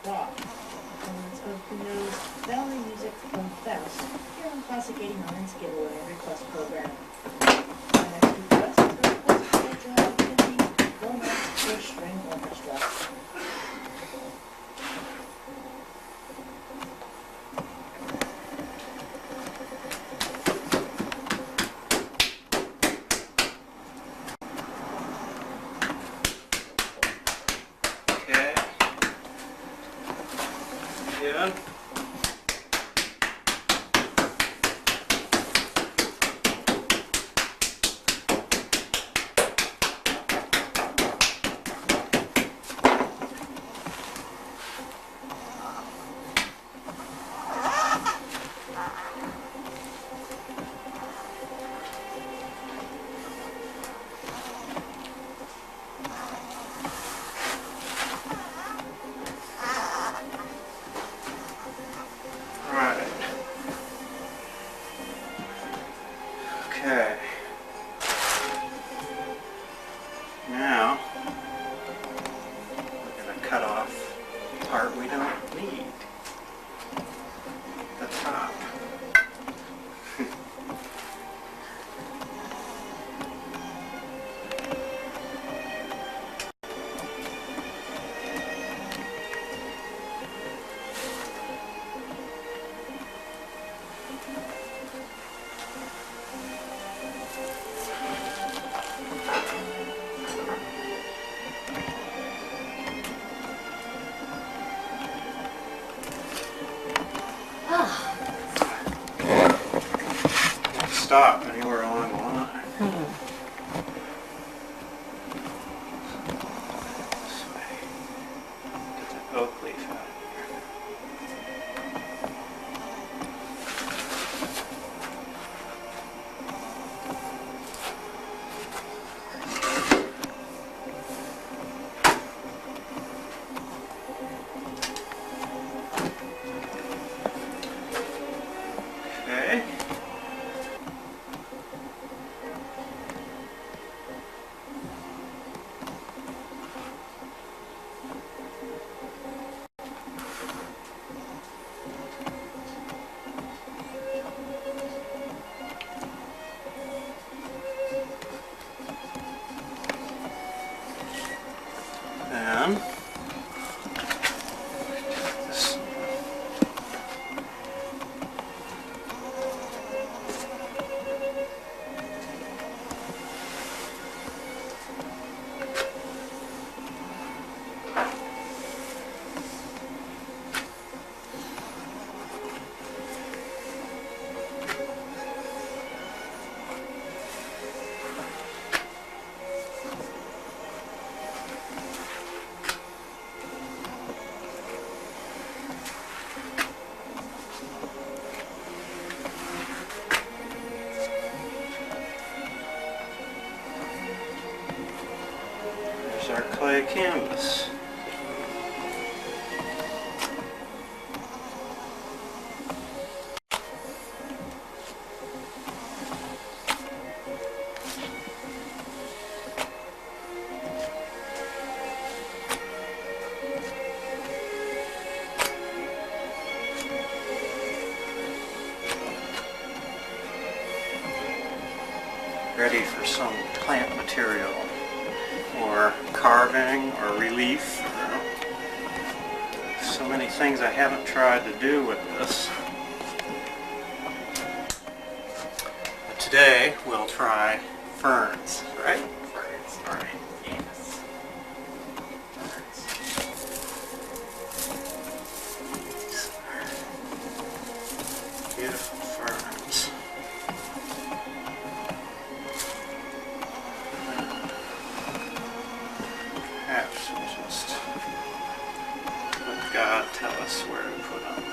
stop. Components of the nose valley music from Faust here on Classic 89's Giveaway Request Program. My next request is a request for Joel Kennedy, Romance for String Orchestra. Yeah. Okay. Now we're going to cut off the part we don't need. The top. Stop anywhere along the line. This way. Get that oak leaf out Okay. Then this. There's our clay canvas. Ready for some plant material, or carving, or relief. So many things I haven't tried to do with this. But today we'll try ferns, right? Ferns, alright, yes. Ferns. Beautiful ferns. Perhaps we'll just let God tell us where to put them.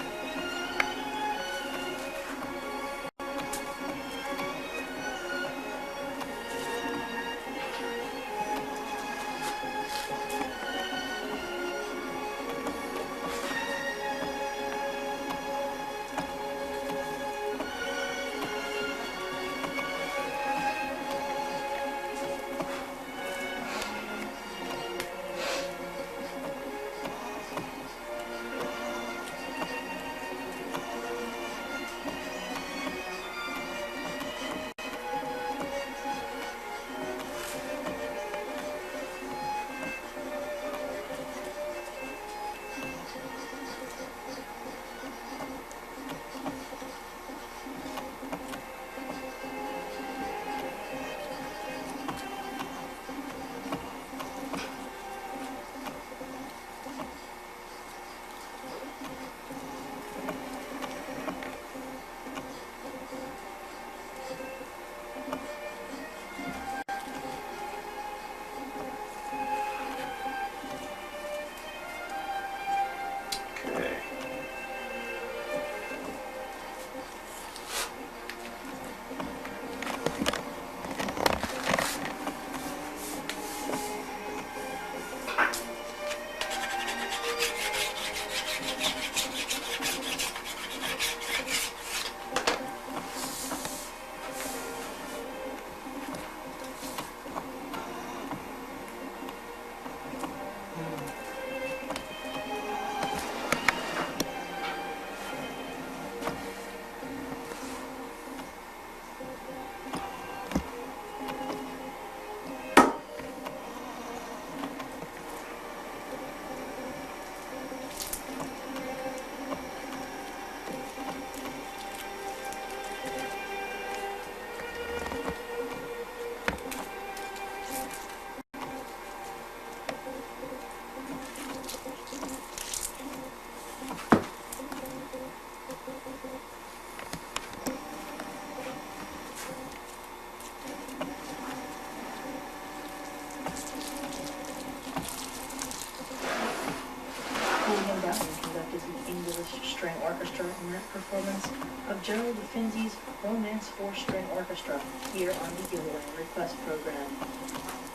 Stallion conducted the English String Orchestra in that performance of Gerald Finzi's Romance 4-String Orchestra here on the Giveaway Request Program.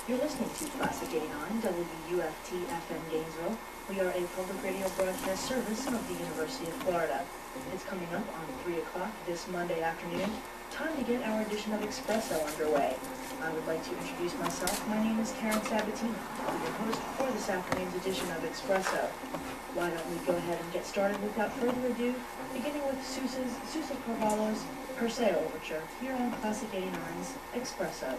You're listening to Classic 89 WUFT FM Gainesville. We are a public radio broadcast service of the University of Florida. It's coming up on 3 o'clock this Monday afternoon. Time to get our edition of Espresso underway. I would like to introduce myself. My name is Karen Sabatini. I'll be your host for this afternoon's edition of Espresso. Why don't we go ahead and get started without further ado, beginning with Sousa Carvalho's Perseo Overture here on Classic 89's Espresso.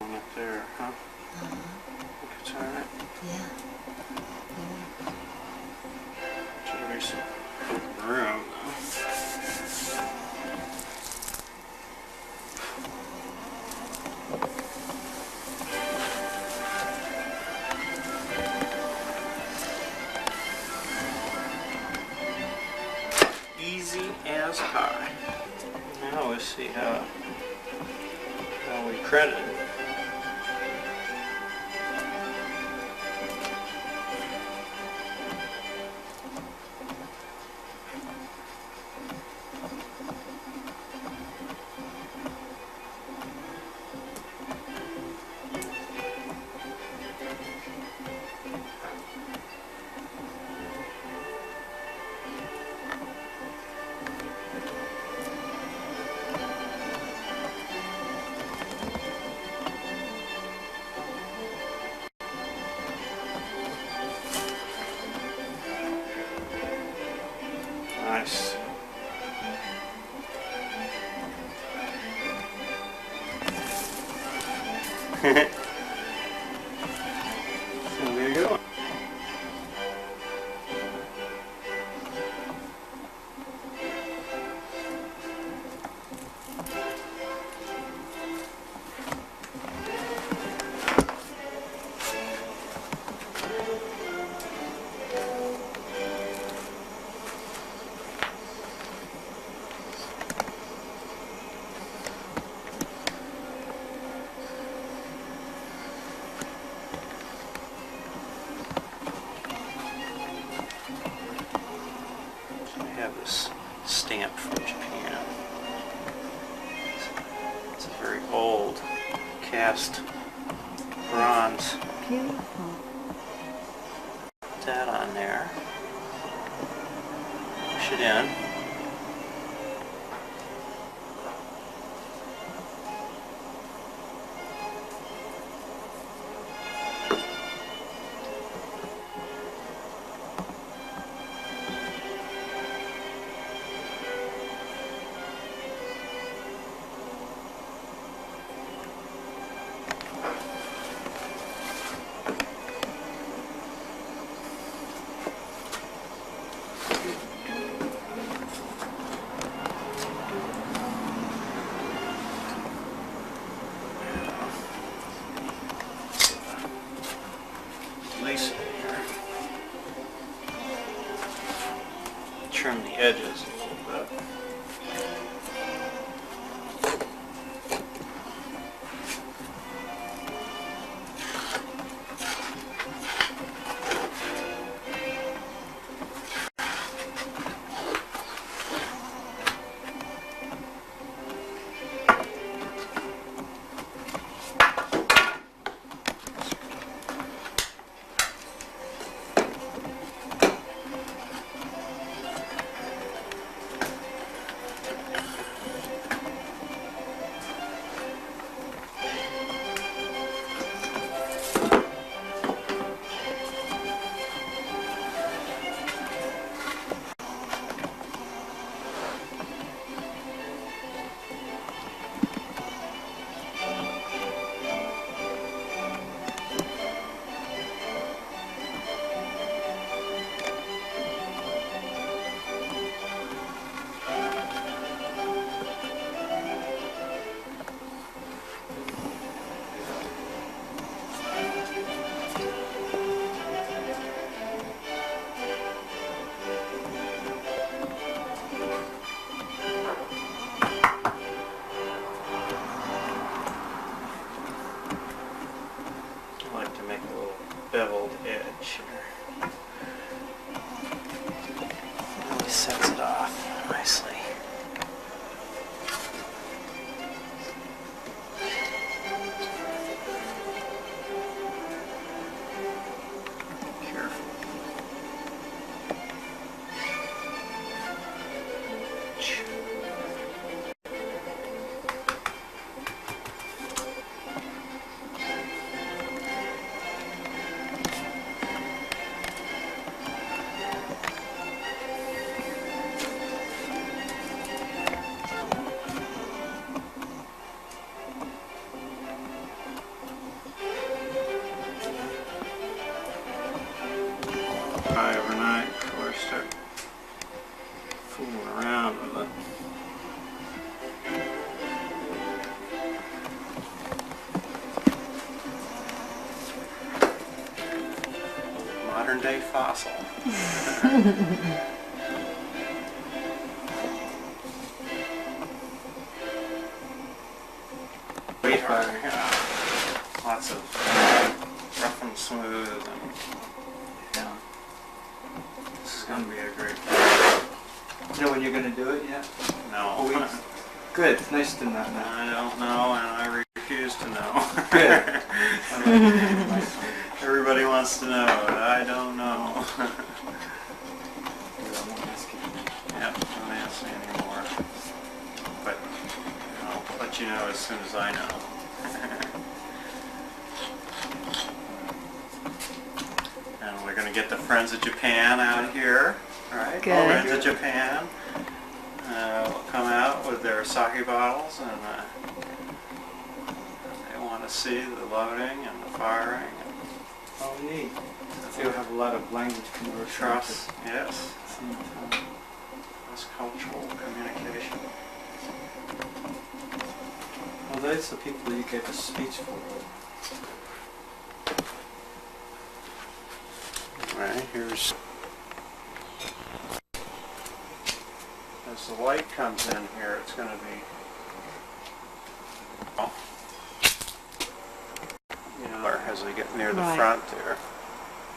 Up there, huh? Guitar. Yeah. Should be some open room though. Easy as pie. Now let's see how we credit it. Nice. So there you go. This stamp from Japan. It's a very old cast bronze. Beautiful. Put that on there. Push it in. Lace it here. Trim the edges a little bit. beveled edge here. Really sets it off nicely. Careful. Overnight before I start fooling around with it. Modern day fossil. Lots of rough and smooth and yeah. This is going to be a great day. You know when you're going to do it yet? No. Good. It's nice to not know. I don't know, and I refuse to know. Good. Everybody wants to know, but I don't know. Yeah, don't ask me anymore. But I'll let you know as soon as I know. And we're going to get the Friends of Japan out here. Alright, Good. Friends of Japan will come out with their sake bottles, and they want to see the loading and the firing. Oh, neat. So you'll have a lot of language conversion. Trust, yes. Same time. Cross-cultural communication. Well, those are the people you gave a speech for. Alright, here's... As the light comes in here, it's going to be... You know, as they get near the Right. front there.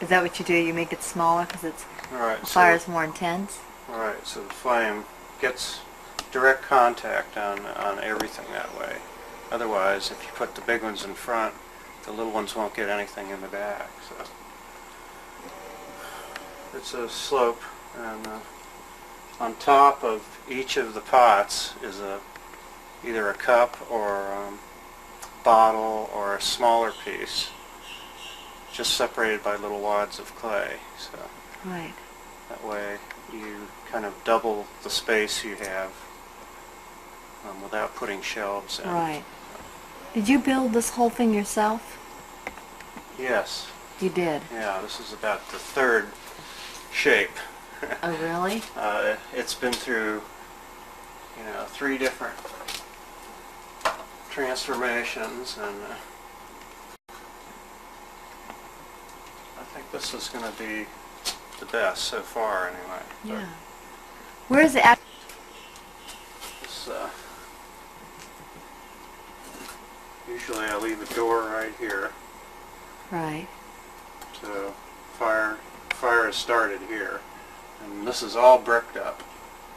Is that what you do? You make it smaller because it's Alright, the so... fire is more intense? Alright, so the flame gets direct contact on everything that way. Otherwise, if you put the big ones in front, the little ones won't get anything in the back. So it's a slope, and on top of each of the pots is either a cup or bottle or a smaller piece, just separated by little wads of clay. So Right. that way you kind of double the space you have without putting shelves in. Right. Did you build this whole thing yourself? Yes. You did. Yeah, this is about the third shape. Oh, really? It's been through, 3 different transformations, and I think this is going to be the best so far, anyway. Yeah. Where is it at? This, usually I leave a door right here, Right. so fire is started here, and this is all bricked up,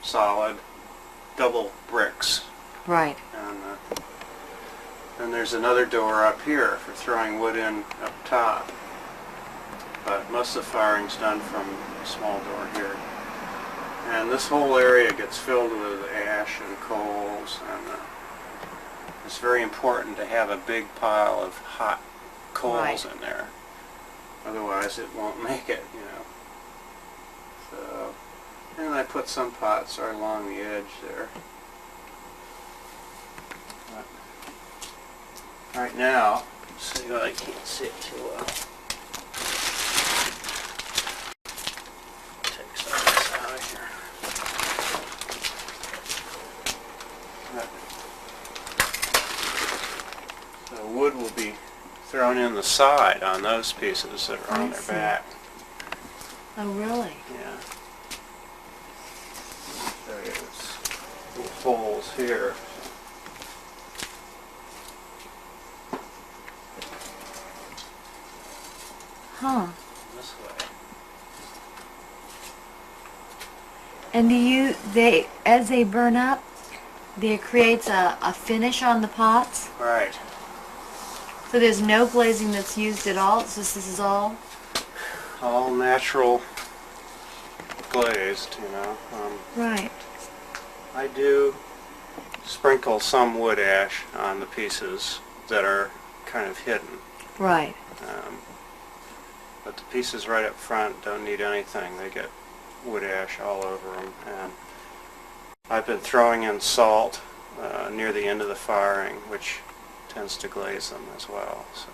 solid, double bricks. Right. And then there's another door up here for throwing wood in up top. But most of the firing's done from a small door here. And this whole area gets filled with ash and coals, and it's very important to have a big pile of hot coals Right. in there. Otherwise it won't make it, So, and I put some pots right along the edge there. Right now, see, I can't see it too well. Take some of this out of here. The wood will be thrown in the side on those pieces that are on I their see. back. Oh, really? Yeah. There's little holes here. Huh. this way. And as they burn up, there creates a finish on the pots? Right. So there's no glazing that's used at all? It's just this is all? All natural glazed, you know. Right. I do sprinkle some wood ash on the pieces that are kind of hidden. Right. But the pieces right up front don't need anything. They get wood ash all over them. And I've been throwing in salt near the end of the firing, which tends to glaze them as well. So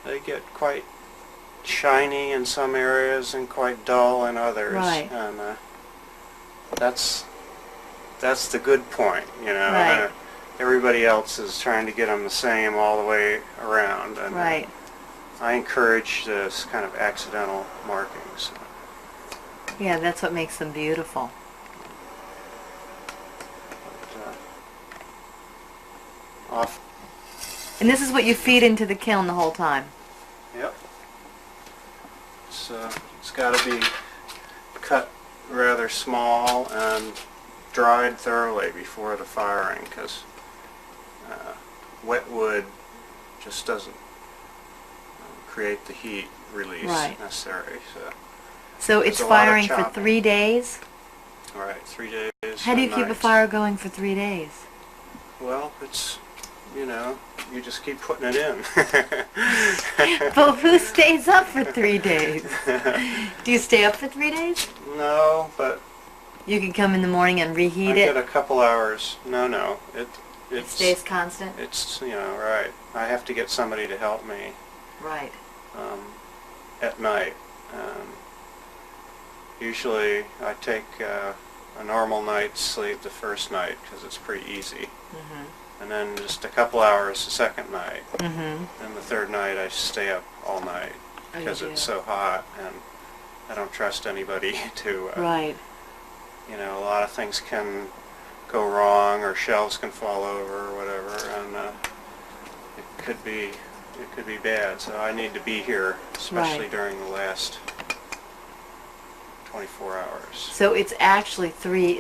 they get quite shiny in some areas and quite dull in others. Right. And that's the good point, you know. Right. Everybody else is trying to get them the same all the way around. And Right. I encourage this kind of accidental markings. Yeah, that's what makes them beautiful. But, off. And this is what you feed into the kiln the whole time? Yep. It's got to be cut rather small and dried thoroughly before the firing, because wet wood just doesn't create the heat release Right. necessary. So it's There's a lot of firing for chopping. 3 days? All right, 3 days. How do you and keep a nights. fire going for 3 days? Well, it's, you know, you just keep putting it in. But who stays up for 3 days? Do you stay up for 3 days? No, but You can come in the morning and reheat I get it? a couple hours. No, It it's stays constant? It's, you know, right. I have to get somebody to help me Right. at night. Usually I take a normal night's sleep the first night because it's pretty easy. Mm-hmm. And then just a couple hours the second night. Mm-hmm. And the third night I stay up all night Oh, you because do. it's so hot and I don't trust anybody to, Right. you know, a lot of things can go wrong or shelves can fall over or whatever, and it could be bad. So I need to be here, especially Right. during the last 24 hours. So it's actually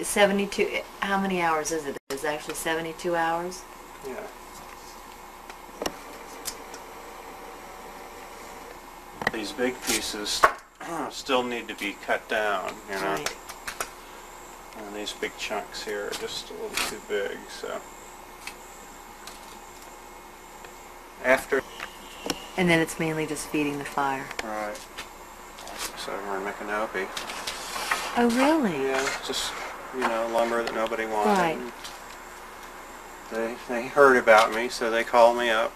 72, how many hours is it? It's actually 72 hours? Yeah. These big pieces still need to be cut down, you know. Right. And these big chunks here are just a little too big, so. After. And then it's mainly just feeding the fire. Right. So we're making Micanopy. Oh, really? Yeah, just, you know, lumber that nobody wanted. Right. They heard about me, so they called me up.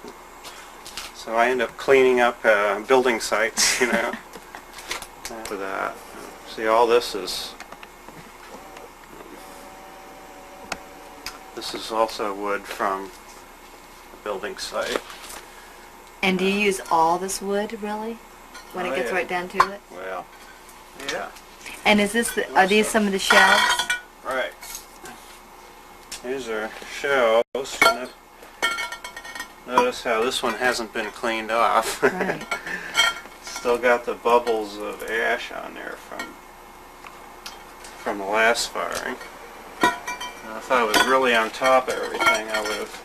So I end up cleaning up building sites, you know, for that. See, all this is also wood from a building site. And do you use all this wood, really? When Oh, it gets yeah. right down to it? Well, yeah. And is this are these some of the shelves? Right. These are shelves. Notice how this one hasn't been cleaned off. Right. Still got the bubbles of ash on there from the last firing. Now, if I was really on top of everything, I would have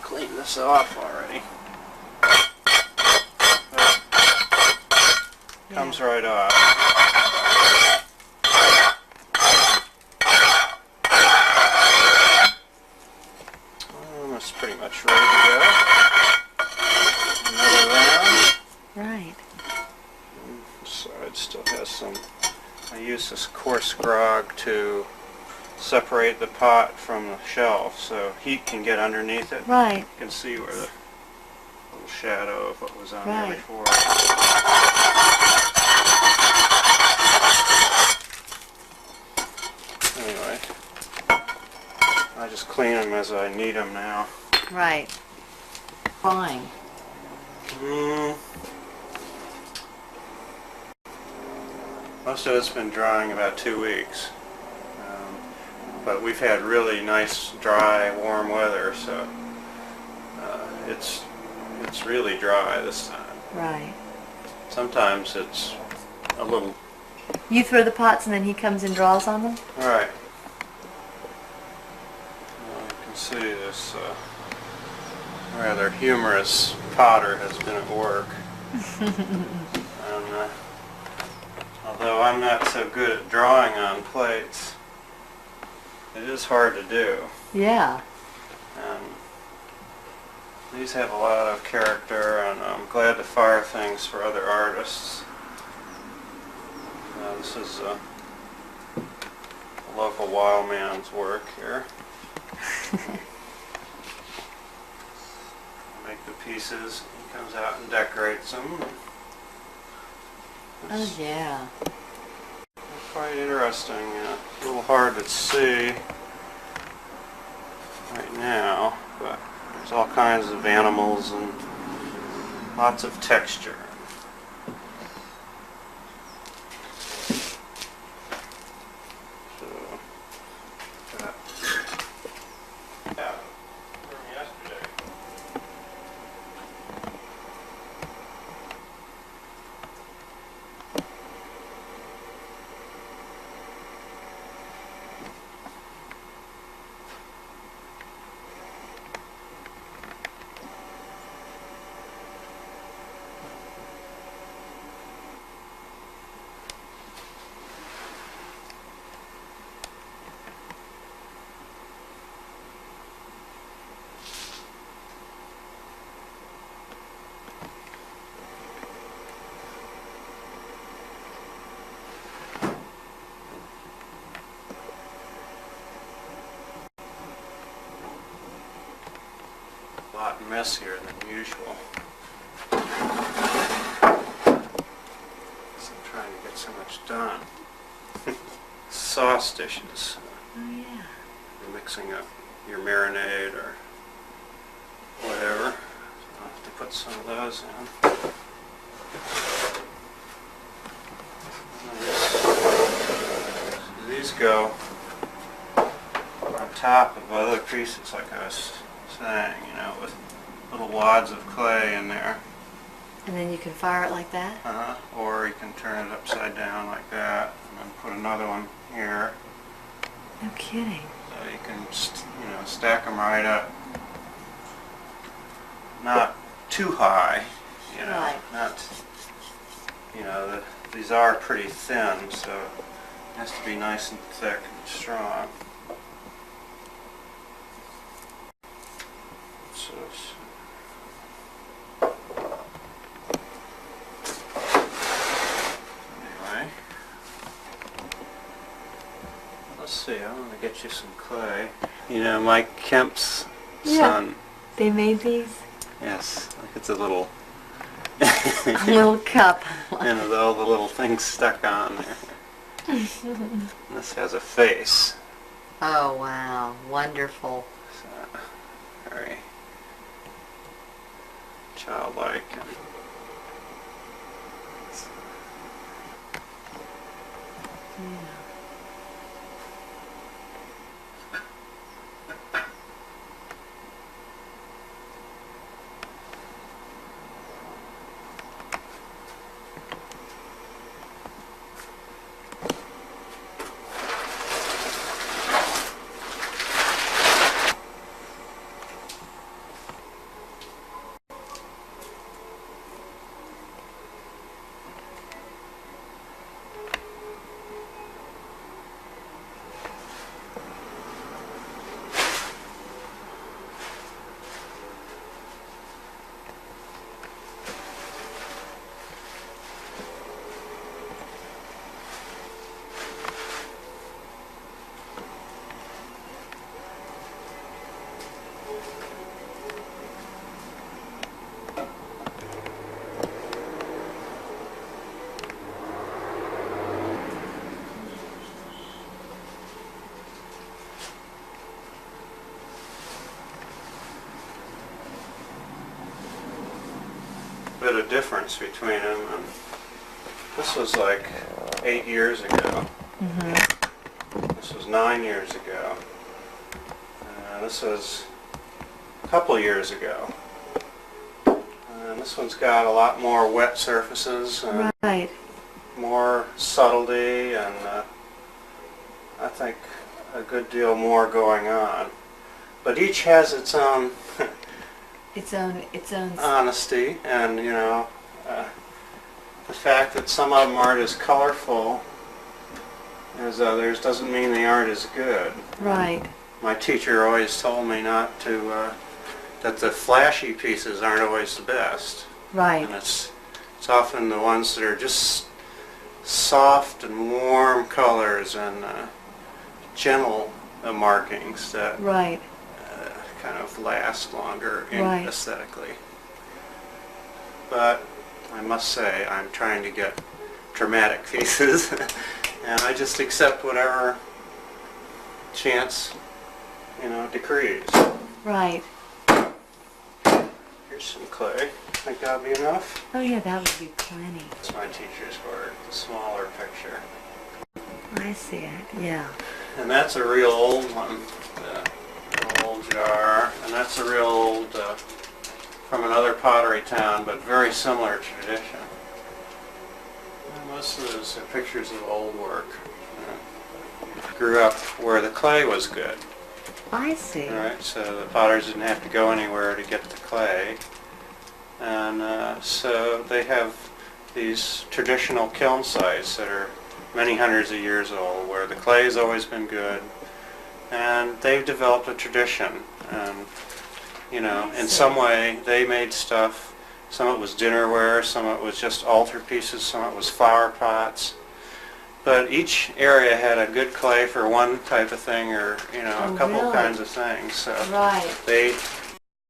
cleaned this off already. But comes right off. That's pretty much ready to go. Another round. Right. So it still has some. I use this coarse grog to separate the pot from the shelf so heat can get underneath it. Right. You can see where the little shadow of what was on there Right. before. Anyway, I just clean them as I need them now. Right. Fine. Most of it's been drying about 2 weeks. But we've had really nice, dry, warm weather, so it's it's really dry this time. Right. Sometimes it's a little... You throw the pots and then he comes and draws on them? Right. Well, you can see this rather humorous potter has been at work. And, although I'm not so good at drawing on plates, it is hard to do. Yeah. And these have a lot of character, and I'm glad to fire things for other artists. This is a local wild man's work here. Make the pieces. He comes out and decorates them. Oh, It's yeah. quite interesting. A little hard to see right now, but there's all kinds of animals and lots of texture. So, yeah, from yesterday. A lot messier than usual. So I'm trying to get so much done. Sauce dishes. Oh, yeah. You're mixing up your marinade or whatever. So I'll have to put some of those in. And these go on top of other pieces, like I was saying, you know, with little wads of clay in there. And then you can fire it like that? Or you can turn it upside down like that, and then put another one here. No kidding. So you can, you know, stack them right up. Not too high, you know. Right. Not, you know, these are pretty thin, so it has to be nice and thick and strong. So, anyway, let's see, I want to get you some clay. You know, Mike Kemp's son. They made these? Yes, like it's a little, A little cup. you know, all the little things stuck on there. And this has a face. Oh, wow. Wonderful. So, very childlike. Yeah. Bit of difference between them. And this was like 8 years ago. This was 9 years ago. This was a couple years ago. And this one's got a lot more wet surfaces and Right. more subtlety, and I think a good deal more going on. But each has its own Its own. honesty, and the fact that some of them aren't as colorful as others doesn't mean they aren't as good. Right. My teacher always told me not to, that the flashy pieces aren't always the best. Right. And it's often the ones that are just soft and warm colors and gentle markings that Right. kind of last longer Right. aesthetically. But I must say, I'm trying to get dramatic pieces, and I just accept whatever chance, decrees. Right. Here's some clay. Think that'll be enough? Oh yeah, that would be plenty. It's my teacher's work, the smaller picture. I see it. Yeah. And that's a real old one, the old jar, and that's a real old, from another pottery town, but very similar tradition. And most of those are pictures of old work. Grew up where the clay was good, I see. right? So the potters didn't have to go anywhere to get the clay. And so they have these traditional kiln sites that are many hundreds of years old, where the clay has always been good, and they've developed a tradition. And in some way, they made stuff. Some of it was dinnerware, some of it was just altar pieces, some of it was flower pots. But each area had a good clay for one type of thing, or a Oh, couple really? kinds of things. So Right. they